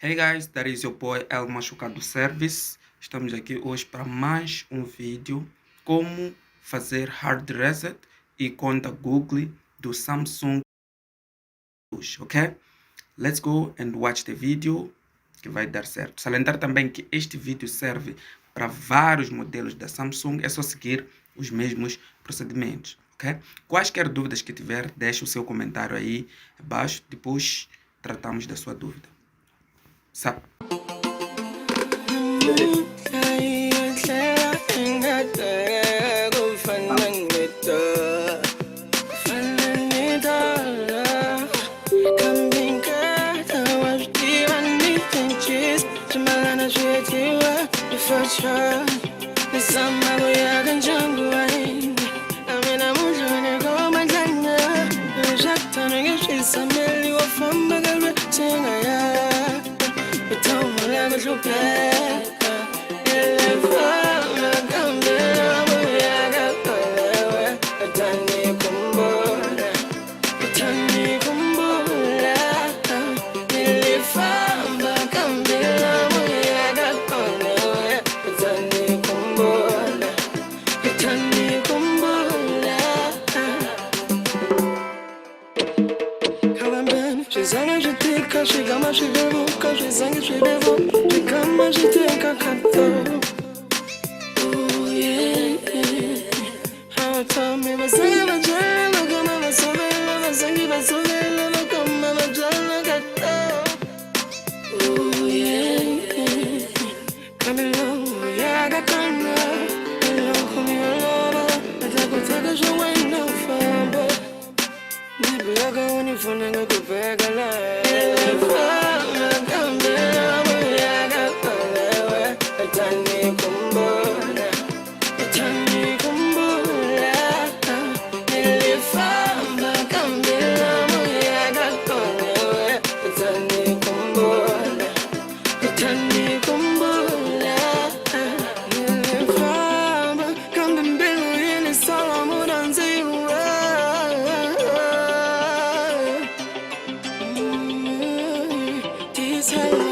Hey guys, that is your boy Ell Machucado Services. Estamos aqui hoje para mais um vídeo como fazer hard reset e conta Google do Samsung, ok? Let's go and watch the video que vai dar certo. Salientar também que este vídeo serve para vários modelos da Samsung, é só seguir os mesmos procedimentos, ok? Quaisquer dúvidas que tiver, deixe o seu comentário aí abaixo, depois tratamos da sua dúvida. Sa Tell